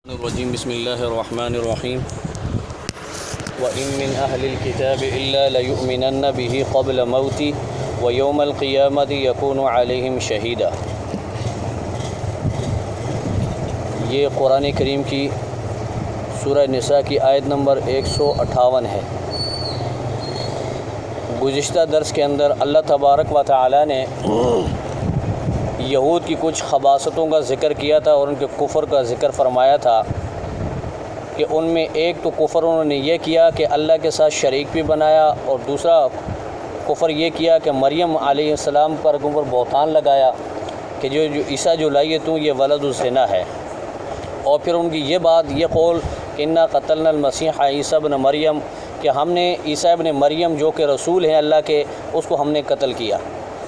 الرجیم بسم اللہ الرحمن الرحیم وَإِن مِّنْ أَهْلِ الْكِتَابِ إِلَّا لَيُؤْمِنَنَّ بِهِ قَبْلَ مَوْتِهِ وَيَوْمَ الْقِيَامَةِ يَكُونُ عَلَيْهِمْ شَهِيدًا۔ یہ قرآن کریم کی سورہ نساء کی آیت نمبر 158 ہے۔ گزشتہ درس کے اندر اللہ تبارک و تعالی نے یہود کی کچھ خباثتوں کا ذکر کیا تھا اور ان کے کفر کا ذکر فرمایا تھا کہ ان میں ایک تو کفر انہوں نے یہ کیا کہ اللہ کے ساتھ شریک بھی بنایا، اور دوسرا کفر یہ کیا کہ مریم علیہ السلام پر بہتان لگایا کہ جو عیسیٰ جو لائی ہے تو یہ ولد الزنا ہے، اور پھر ان کی یہ بات یہ قول کہ انا قتلنا المسیح عیسی ابن مریم کہ ہم نے عیسیٰ ابن مریم جو کہ رسول ہیں اللہ کے، اس کو ہم نے قتل کیا۔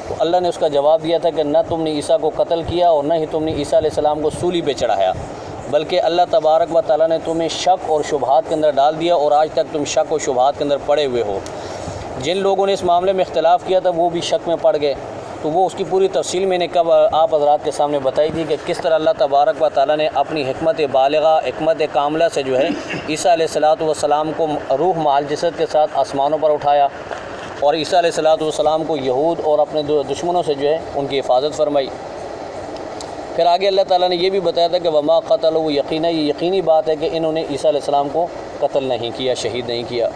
تو اللہ نے اس کا جواب دیا تھا کہ نہ تم نے عیسیٰ کو قتل کیا اور نہ ہی تم نے عیسیٰ علیہ السلام کو سولی پہ چڑھایا، بلکہ اللہ تبارک و تعالیٰ نے تمہیں شک اور شبہات کے اندر ڈال دیا، اور آج تک تم شک اور شبہات کے اندر پڑے ہوئے ہو۔ جن لوگوں نے اس معاملے میں اختلاف کیا تھا وہ بھی شک میں پڑ گئے، تو وہ اس کی پوری تفصیل میں نے کب آپ حضرات کے سامنے بتائی تھی کہ کس طرح اللہ تبارک و تعالیٰ نے اپنی حکمت بالغہ، حکمت کاملہ سے جو ہے عیسیٰ علیہ السلام کو روح مع جسد کے ساتھ آسمانوں پر اٹھایا، اور عیسیٰ علیہ السلام کو یہود اور اپنے دشمنوں سے جو ہے ان کی حفاظت فرمائی۔ پھر آگے اللہ تعالیٰ نے یہ بھی بتایا تھا کہ وما قتلوا، یہ یقینی بات ہے کہ انہوں نے عیسیٰ علیہ السلام کو قتل نہیں کیا، شہید نہیں کیا،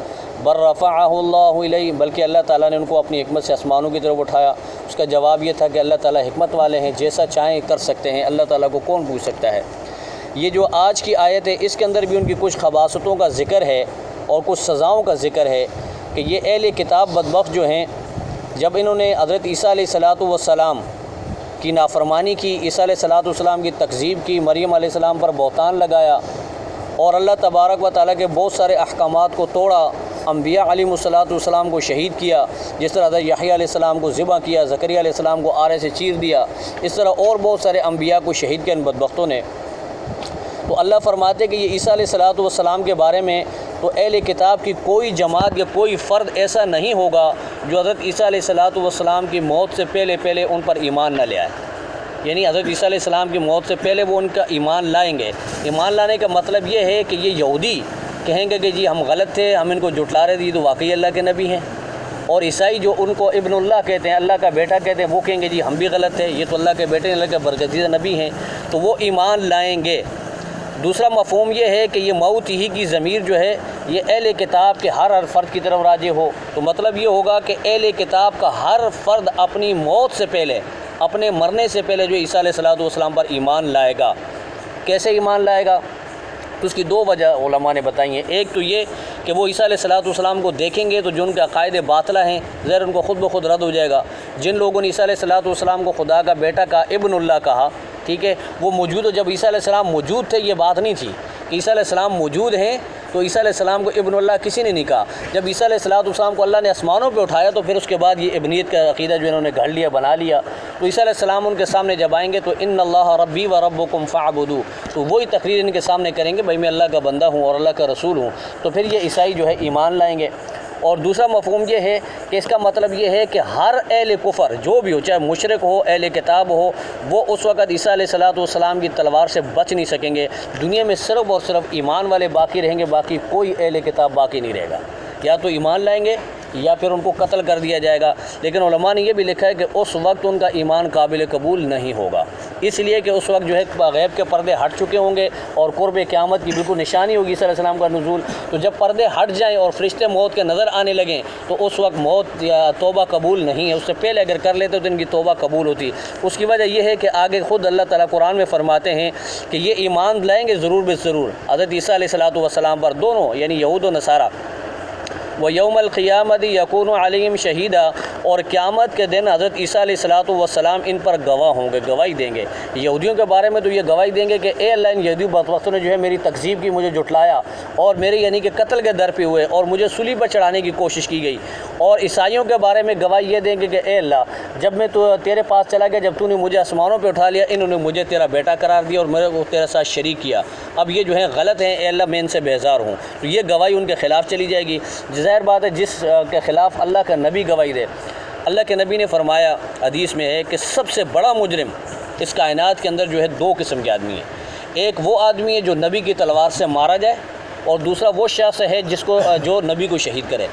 بل رفعہ اللہ الیہ، بلکہ اللہ تعالیٰ نے ان کو اپنی حکمت سے آسمانوں کی طرف اٹھایا۔ اس کا جواب یہ تھا کہ اللہ تعالیٰ حکمت والے ہیں، جیسا چاہیں کر سکتے ہیں، اللہ تعالیٰ کو کون پوچھ سکتا ہے۔ یہ جو آج کی آیت ہے اس کے اندر بھی ان کی کچھ خباثتوں کا ذکر ہے اور کچھ سزاؤں کا ذکر ہے کہ یہ اہل کتاب بدبخت جو ہیں، جب انہوں نے حضرت عیسیٰ علیہ السلام کی نافرمانی کی، عیسیٰ علیہ السلام کی تکذیب کی، مریم علیہ السلام پر بہتان لگایا اور اللہ تبارک و تعالیٰ کے بہت سارے احکامات کو توڑا، انبیاء علیہ السلام کو شہید کیا، جس طرح حضرت یحییٰ علیہ السلام کو ذبح کیا، زکریا علیہ السلام کو آرے سے چیر دیا، اس طرح اور بہت سارے انبیاء کو شہید کیا ان بدبختوں نے۔ تو اللہ فرماتے کہ یہ عیسیٰ علیہ السلام کے بارے میں تو اہل کتاب کی کوئی جماعت یا کوئی فرد ایسا نہیں ہوگا جو حضرت عیسیٰ علیہ السلام کی موت سے پہلے ان پر ایمان نہ لے آئے، یعنی حضرت عیسیٰ علیہ السلام کی موت سے پہلے وہ ان کا ایمان لائیں گے۔ ایمان لانے کا مطلب یہ ہے کہ یہ یہودی کہیں گے کہ جی ہم غلط تھے، ہم ان کو جھٹلا رہے تھے، تو واقعی اللہ کے نبی ہیں، اور عیسائی جو ان کو ابن اللہ کہتے ہیں، اللہ کا بیٹا کہتے ہیں، وہ کہیں گے جی ہم بھی غلط تھے، یہ تو اللہ کے بیٹے، اللہ کے برگزیدہ نبی ہیں، تو وہ ایمان لائیں گے۔ دوسرا مفہوم یہ ہے کہ یہ موت ہی کی ضمیر جو ہے یہ اہل کتاب کے ہر فرد کی طرف راجع ہو، تو مطلب یہ ہوگا کہ اہل کتاب کا ہر فرد اپنی موت سے پہلے، اپنے مرنے سے پہلے جو عیسیٰ علیہ السلام پر ایمان لائے گا۔ کیسے ایمان لائے گا؟ تو اس کی دو وجہ علماء نے بتائی ہیں۔ ایک تو یہ کہ وہ عیسیٰ علیہ السلام کو دیکھیں گے تو جو ان کے عقائد باطلہ ہیں ظاہر ان کو خود بخود رد ہو جائے گا۔ جن لوگوں نے عیسیٰ علیہ السلام کو خدا کا بیٹا کہا، ابن اللہ کہا، ٹھیک ہے، وہ موجود ہو، جب عیسیٰ علیہ السلام موجود تھے یہ بات نہیں تھی کہ عیسیٰ علیہ السلام موجود ہیں تو عیسیٰ علیہ السلام کو ابن اللہ کسی نے نہیں کہا۔ جب عیسیٰ علیہ السلام کو اللہ نے آسمانوں پہ اٹھایا تو پھر اس کے بعد یہ ابنیت کا عقیدہ جو انہوں نے گھڑ لیا، بنا لیا۔ تو عیسیٰ علیہ السلام ان کے سامنے جب آئیں گے تو ان اللہ ربی و ربکم فاعبدوا، تو وہی تقریر ان کے سامنے کریں گے، بھائی میں اللہ کا بندہ ہوں اور اللہ کا رسول ہوں، تو پھر یہ عیسائی جو ہے ایمان لائیں گے۔ اور دوسرا مفہوم یہ ہے کہ اس کا مطلب یہ ہے کہ ہر اہل کفر جو بھی ہو، چاہے مشرک ہو، اہل کتاب ہو، وہ اس وقت عیسیٰ علیہ السلام کی تلوار سے بچ نہیں سکیں گے۔ دنیا میں صرف اور صرف ایمان والے باقی رہیں گے، باقی کوئی اہل کتاب باقی نہیں رہے گا، یا تو ایمان لائیں گے یا پھر ان کو قتل کر دیا جائے گا۔ لیکن علماء نے یہ بھی لکھا ہے کہ اس وقت ان کا ایمان قابل قبول نہیں ہوگا، اس لیے کہ اس وقت جو ہے غیب کے پردے ہٹ چکے ہوں گے اور قرب قیامت کی بالکل نشانی ہوگی عیسیٰ علیہ السلام کا نزول۔ تو جب پردے ہٹ جائیں اور فرشتے موت کے نظر آنے لگیں تو اس وقت موت یا توبہ قبول نہیں ہے، اس سے پہلے اگر کر لیتے تو ان کی توبہ قبول ہوتی۔ اس کی وجہ یہ ہے کہ آگے خود اللہ تعالیٰ قرآن میں فرماتے ہیں کہ یہ ایمان لائیں گے ضرور بے ضرور حضرت عیسیٰ علیہ السلام پر، دونوں یعنی یہود و نصارہ۔ وَيَوْمَ الْقِيَامَةِ يَكُونُ عَلَيْهِمْ شَهِيدًا، اور قیامت کے دن حضرت عیسیٰ علیہ السلام ان پر گواہ ہوں گے، گواہی دیں گے۔ یہودیوں کے بارے میں تو یہ گواہی دیں گے کہ اے اللہ، ان یہودی بدبختوں نے جو ہے میری تکذیب کی، مجھے جھٹلایا اور میرے یعنی کہ قتل کے در پہ ہوئے اور مجھے سولی پر چڑھانے کی کوشش کی گئی۔ اور عیسائیوں کے بارے میں گواہی یہ دیں گے کہ اے اللہ، جب میں تیرے پاس چلا گیا، جب تو نے مجھے آسمانوں پہ اٹھا لیا، انہوں نے مجھے تیرا بیٹا قرار دیا اور میرے کو تیرے ساتھ شریک کیا، اب یہ جو ہے غلط ہیں، اے اللہ میں ان سے بیزار ہوں۔ تو یہ گواہی ان کے خلاف چلی جائے گی۔ ظاہر بات ہے جس کے خلاف اللہ کا نبی گواہی دے، اللہ کے نبی نے فرمایا حدیث میں ہے کہ سب سے بڑا مجرم اس کائنات کے اندر جو ہے دو قسم کے آدمی ہیں۔ ایک وہ آدمی ہے جو نبی کی تلوار سے مارا جائے، اور دوسرا وہ شخص ہے جو نبی کو شہید کرے۔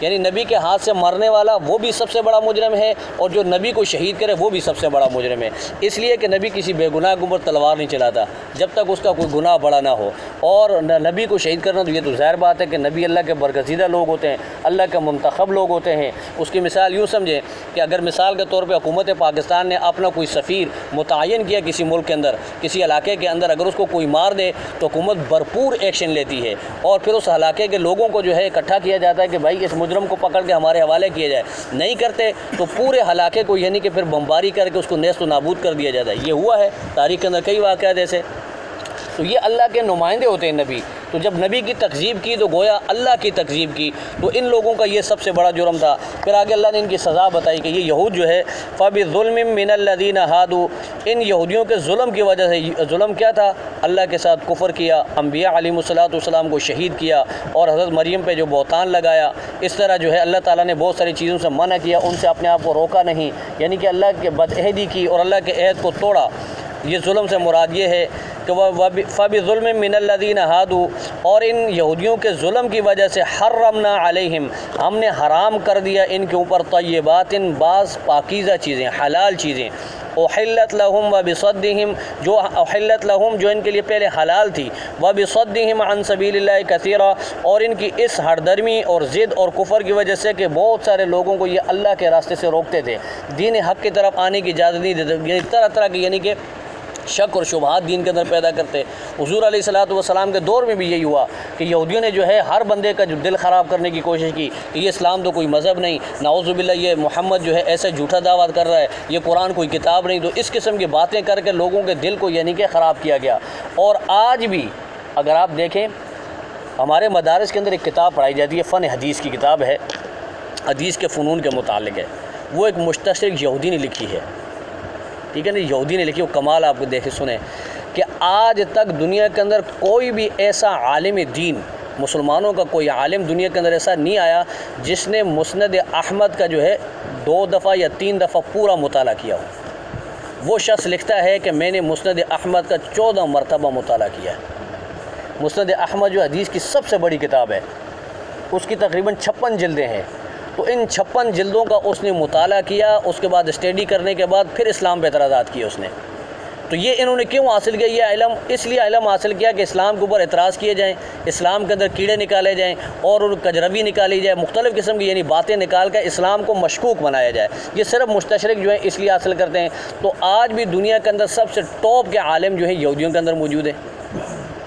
یعنی نبی کے ہاتھ سے مرنے والا وہ بھی سب سے بڑا مجرم ہے، اور جو نبی کو شہید کرے وہ بھی سب سے بڑا مجرم ہے، اس لیے کہ نبی کسی بے گناہ کے اوپر تلوار نہیں چلاتا جب تک اس کا کوئی گناہ بڑا نہ ہو۔ اور نبی کو شہید کرنا تو یہ تو ظاہر بات ہے کہ نبی اللہ کے برگزیدہ لوگ ہوتے ہیں، اللہ کے منتخب لوگ ہوتے ہیں۔ اس کی مثال یوں سمجھیں کہ اگر مثال کے طور پہ حکومت پاکستان نے اپنا کوئی سفیر متعین کیا کسی ملک کے اندر، کسی علاقے کے اندر، اگر اس کو کوئی مار دے تو حکومت بھرپور ایکشن لیتی ہے، اور پھر اس علاقے کے لوگوں کو جو ہے اکٹھا کیا جاتا ہے کہ بھائی اس مجرم کو پکڑ کے ہمارے حوالے کیا جائے۔ نہیں کرتے تو پورے علاقے کو یعنی کہ پھر بمباری کر کے اس کو نیست و نابود کر دیا جاتا ہے۔ یہ ہوا ہے تاریخ کے اندر کئی واقعات ایسے۔ تو یہ اللہ کے نمائندے ہوتے ہیں نبی، تو جب نبی کی تکذیب کی تو گویا اللہ کی تکذیب کی، تو ان لوگوں کا یہ سب سے بڑا جرم تھا۔ پھر آگے اللہ نے ان کی سزا بتائی کہ یہ یہود جو ہے فَبِظُلْمٍ مِّنَ الَّذِينَ هَادُوا، ان یہودیوں کے ظلم کی وجہ سے، ظلم کیا تھا؟ اللہ کے ساتھ کفر کیا، انبیاء علیہ السلام کو شہید کیا، اور حضرت مریم پہ جو بہتان لگایا۔ اس طرح جو ہے اللہ تعالیٰ نے بہت ساری چیزوں سے منع کیا، ان سے اپنے آپ کو روکا نہیں، یعنی کہ اللہ کے بدعہدی کی اور اللہ کے عہد کو توڑا۔ یہ ظلم سے مراد یہ ہے کہ فَبِظُلْمٍ مِّنَ الَّذِينَ هَادُوا، اور ان یہودیوں کے ظلم کی وجہ سے حرمنا علیہم، ہم نے حرام کر دیا ان کے اوپر طیبات، بعض پاکیزہ چیزیں، حلال چیزیں، احلت لہم وبصدہم، جو احلت لہم جو ان کے لیے پہلے حلال تھی، وبصدہم عن سبیل اللہ کثیرا، اور ان کی اس ہر درمی اور ضد اور کفر کی وجہ سے کہ بہت سارے لوگوں کو یہ اللہ کے راستے سے روکتے تھے، دین حق کی طرف آنے کی اجازت نہیں دیتے، یعنی طرح طرح کی یعنی کہ شک اور شبہات دین کے اندر پیدا کرتے۔ حضور علیہ السلام کے دور میں بھی یہی ہوا کہ یہودیوں نے جو ہے ہر بندے کا جو دل خراب کرنے کی کوشش کی کہ یہ اسلام تو کوئی مذہب نہیں، نعوذ باللہ یہ محمد جو ہے ایسے جھوٹا دعویٰ کر رہا ہے، یہ قرآن کوئی کتاب نہیں، تو اس قسم کی باتیں کر کے لوگوں کے دل کو یعنی کہ خراب کیا گیا۔ اور آج بھی اگر آپ دیکھیں ہمارے مدارس کے اندر ایک کتاب پڑھائی جاتی ہے، فن حدیث کی کتاب ہے، حدیث کے فنون کے متعلق ہے، وہ ایک مستشرق یہودی نے لکھی ہے، ٹھیک ہے نا، یہودی نے لکھی، وہ کمال آپ کو دیکھیں سنیں کہ آج تک دنیا کے اندر کوئی بھی ایسا عالم دین، مسلمانوں کا کوئی عالم دنیا کے اندر ایسا نہیں آیا جس نے مسند احمد کا جو ہے 2 دفعہ یا 3 دفعہ پورا مطالعہ کیا ہو۔ وہ شخص لکھتا ہے کہ میں نے مسند احمد کا 14 مرتبہ مطالعہ کیا ہے۔ مسند احمد جو حدیث کی سب سے بڑی کتاب ہے، اس کی تقریباً 56 جلدیں ہیں، تو ان 56 جلدوں کا اس نے مطالعہ کیا، اس کے بعد اسٹڈی کرنے کے بعد پھر اسلام پہ اعتراضات کیے اس نے۔ تو یہ انہوں نے کیوں حاصل کیا یہ علم؟ اس لیے علم حاصل کیا کہ اسلام کے اوپر اعتراض کیے جائیں، اسلام کے اندر کیڑے نکالے جائیں اور ان کجروی نکالی جائے، مختلف قسم کی یعنی باتیں نکال کر اسلام کو مشکوک بنایا جائے۔ یہ صرف مستشرق جو ہے اس لیے حاصل کرتے ہیں۔ تو آج بھی دنیا کے اندر سب سے ٹاپ کے عالم جو ہے یہودیوں کے اندر موجود ہے،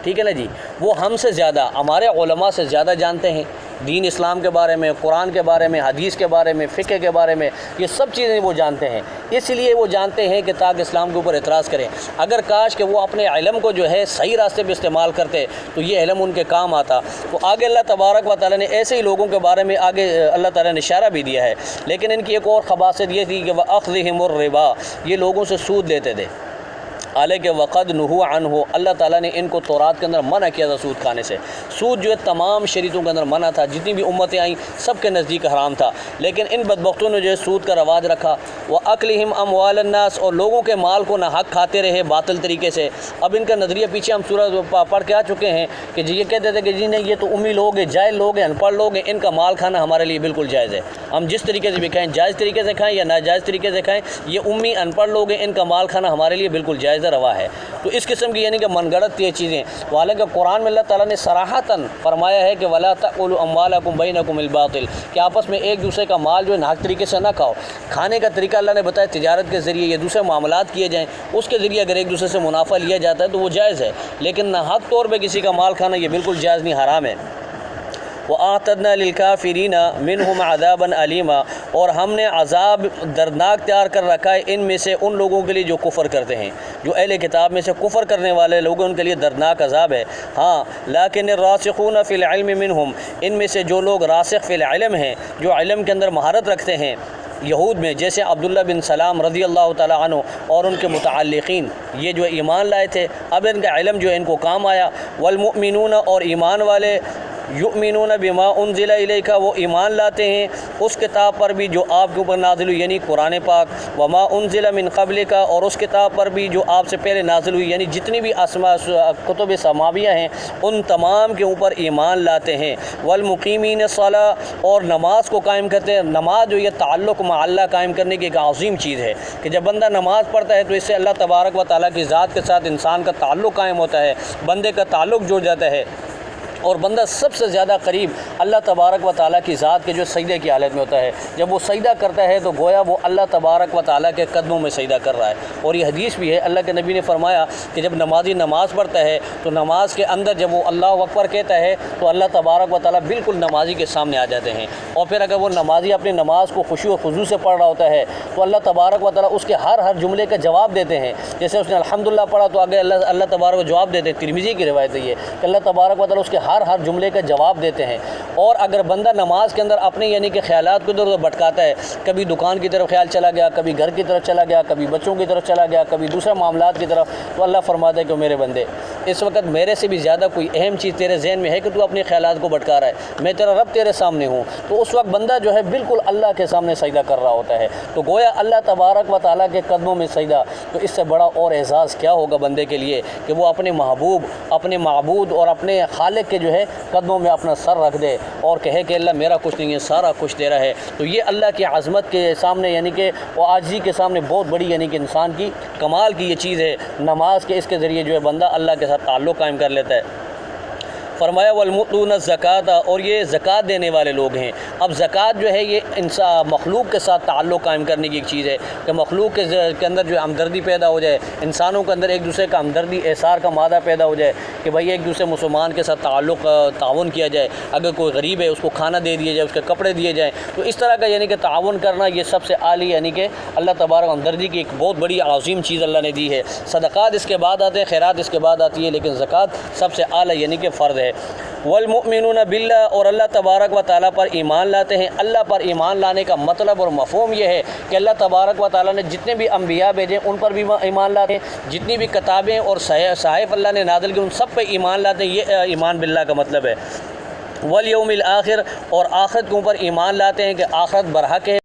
ٹھیک ہے نا جی، وہ ہم سے زیادہ، ہمارے علماء سے زیادہ جانتے ہیں دین اسلام کے بارے میں، قرآن کے بارے میں، حدیث کے بارے میں، فقہ کے بارے میں، یہ سب چیزیں وہ جانتے ہیں، اس لیے وہ جانتے ہیں کہ تاکہ اسلام کے اوپر اعتراض کریں۔ اگر کاش کہ وہ اپنے علم کو جو ہے صحیح راستے پہ استعمال کرتے تو یہ علم ان کے کام آتا۔ تو آگے اللہ تبارک و تعالیٰ نے ایسے ہی لوگوں کے بارے میں آگے اللہ تعالیٰ نے اشارہ بھی دیا ہے، لیکن ان کی ایک اور خباثت یہ تھی کہ وَأَخْذِهِمُ الرِّبَا، یہ لوگوں سے سود لیتے تھے، حالانکہ وقد نہوا عنہ، اللہ تعالیٰ نے ان کو تورات کے اندر منع کیا تھا سود کھانے سے۔ سود جو ہے تمام شریعتوں کے اندر منع تھا، جتنی بھی امتیں آئیں سب کے نزدیک حرام تھا، لیکن ان بدبختوں نے جو ہے سود کا رواج رکھا۔ وَأَكْلِهِمْ أَمْوَالَ النَّاسِ، اور لوگوں کے مال کو ناحق کھاتے رہے باطل طریقے سے۔ اب ان کا نظریہ پیچھے ہم سورہ پڑھ کے آ چکے ہیں کہ جی یہ کہتے تھے کہ جی نہیں یہ تو امی لوگ ہیں، جاہل لوگ ہیں، ان پڑھ لوگ ہیں، ان کا مال کھانا ہمارے لیے بالکل جائز ہے، ہم جس طریقے سے بھی کھائیں، جائز طریقے سے کھائیں یا ناجائز طریقے سے کھائیں، یہ امی ان پڑھ لوگ ہیں، ان کا مال کھانا ہمارے لیے بالکل جائز ہے، روا ہے۔ تو اس قسم کی یعنی کہ من گڑت یہ چیزیں، حالانکہ قرآن میں اللہ تعالیٰ نے صراحتاً فرمایا ہے کہ وَلَا تَأْكُلُوا أَمْوَالَكُمْ بَيْنَكُمْ الْبَاطِلِ، کہ آپس میں ایک دوسرے کا مال جو ہے ناحق طریقے سے نہ کھاؤ۔ کھانے کا طریقہ اللہ نے بتایا تجارت کے ذریعے یا دوسرے معاملات کیے جائیں، اس کے ذریعے اگر ایک دوسرے سے منافع لیا جاتا ہے تو وہ جائز ہے، لیکن ناحق طور پہ کسی کا مال کھانا یہ بالکل جائز نہیں، حرام ہے۔ وَأَعْتَدْنَا لِلْكَافِرِينَ مِنْهُمْ عَذَابًا أَلِيمًا، اور ہم نے عذاب دردناک تیار کر رکھا ہے ان میں سے ان لوگوں کے لیے جو کفر کرتے ہیں، جو اہل کتاب میں سے کفر کرنے والے لوگ ہیں ان کے لیے دردناک عذاب ہے۔ ہاں لیکن الراسخون فی العلم منہم، ان میں سے جو لوگ راسخ فی العلم ہیں، جو علم کے اندر مہارت رکھتے ہیں یہود میں، جیسے عبداللہ بن سلام رضی اللہ تعالیٰ عنہ اور ان کے متعلقین، یہ جو ایمان لائے تھے، اب ان کا علم جو ہے ان کو کام آیا۔ والمؤمنون، اور ایمان والے، یؤمنون بما انزل الیک، وہ ایمان لاتے ہیں اس کتاب پر بھی جو آپ کے اوپر نازل ہوئی یعنی قرآن پاک، وما انزل من قبلک، اور اس کتاب پر بھی جو آپ سے پہلے نازل ہوئی یعنی جتنی بھی کتب سماویہ ہیں ان تمام کے اوپر ایمان لاتے ہیں، والمقیمین الصلاۃ، اور نماز کو قائم کرتے ہیں۔ نماز جو یہ تعلق مع اللہ قائم کرنے کی ایک عظیم چیز ہے کہ جب بندہ نماز پڑھتا ہے تو اس سے اللہ تبارک و تعالیٰ کی ذات کے ساتھ انسان کا تعلق قائم ہوتا ہے، بندے کا تعلق جڑ جاتا ہے، اور بندہ سب سے زیادہ قریب اللہ تبارک و تعالیٰ کی ذات کے جو سجدے کی حالت میں ہوتا ہے۔ جب وہ سجدہ کرتا ہے تو گویا وہ اللہ تبارک و تعالیٰ کے قدموں میں سجدہ کر رہا ہے، اور یہ حدیث بھی ہے، اللہ کے نبی نے فرمایا کہ جب نمازی نماز پڑھتا ہے تو نماز کے اندر جب وہ اللہ اکبر کہتا ہے تو اللہ تبارک و تعالیٰ بالکل نمازی کے سامنے آ جاتے ہیں، اور پھر اگر وہ نمازی اپنی نماز کو خشوع و خضوع سے پڑھ رہا ہوتا ہے تو اللہ تبارک و تعالیٰ اس کے ہر جملے کا جواب دیتے ہیں۔ جیسے اس نے الحمدللہ پڑھا تو آگے اللہ تبارک کو جواب دیتے ہیں، ترمذی کی روایت ہے یہ کہ اللہ تبارک و تعالیٰ اس کے ہر جملے کا جواب دیتے ہیں۔ اور اگر بندہ نماز کے اندر اپنے یعنی کہ خیالات کو ادھر ادھر بھٹکاتا ہے، کبھی دکان کی طرف خیال چلا گیا، کبھی گھر کی طرف چلا گیا، کبھی بچوں کی طرف چلا گیا، کبھی دوسرے معاملات کی طرف، تو اللہ فرماتا ہے کہ میرے بندے اس وقت میرے سے بھی زیادہ کوئی اہم چیز تیرے ذہن میں ہے کہ تو اپنے خیالات کو بھٹکا رہا ہے، میں تیرا رب تیرے سامنے ہوں۔ تو اس وقت بندہ جو ہے بالکل اللہ کے سامنے سجدہ کر رہا ہوتا ہے، تو گویا اللہ تبارک و تعالیٰ کے قدموں میں سجدہ، تو اس سے بڑا اور اعزاز کیا ہوگا بندے کے لیے کہ وہ اپنے محبوب، اپنے معبود اور اپنے خالق کے جو ہے قدموں میں اپنا سر رکھ دے اور کہے کہ اللہ میرا کچھ نہیں ہے، سارا کچھ تیرا ہے۔ تو یہ اللہ کی عظمت کے سامنے یعنی کہ وہ عاجزی کے سامنے بہت بڑی یعنی کہ انسان کی کمال کی یہ چیز ہے نماز کے، اس کے ذریعے جو ہے بندہ اللہ کے ساتھ تعلق قائم کر لیتا ہے۔ فرمایا والمؤتون الزکوٰۃ، اور یہ زکوٰۃ دینے والے لوگ ہیں۔ اب زکوٰۃ جو ہے یہ مخلوق کے ساتھ تعلق قائم کرنے کی ایک چیز ہے کہ مخلوق کے اندر جو ہمدردی پیدا ہو جائے، انسانوں کے اندر ایک دوسرے کا ہمدردی احسار کا مادہ پیدا ہو جائے کہ بھائی ایک دوسرے مسلمان کے ساتھ تعاون کیا جائے، اگر کوئی غریب ہے اس کو کھانا دے دیا جائے، اس کے کپڑے دیے جائیں، تو اس طرح کا یعنی کہ تعاون کرنا یہ سب سے اعلیٰ یعنی کہ اللہ تبارک ہمدردی کی ایک بہت بڑی عظیم چیز اللہ نے دی ہے۔ صدقات اس کے بعد آتے ہیں، خیرات اس کے بعد آتی ہے، لیکن زکوٰۃ سب سے اعلیٰ یعنی کہ فرض ہے۔ والمؤمنون باللہ، اور اللہ تبارک و تعالیٰ پر ایمان لاتے ہیں۔ اللہ پر ایمان لانے کا مطلب اور مفہوم یہ ہے کہ اللہ تبارک و تعالیٰ نے جتنے بھی انبیاء بھیجے ان پر بھی ایمان لاتے ہیں، جتنی بھی کتابیں اور صحائف اللہ نے نازل کی ان سب پہ ایمان لاتے ہیں، یہ ایمان باللہ کا مطلب ہے۔ والیوم الآخر، اور آخرت کے اوپر ایمان لاتے ہیں کہ آخرت برحق ہے،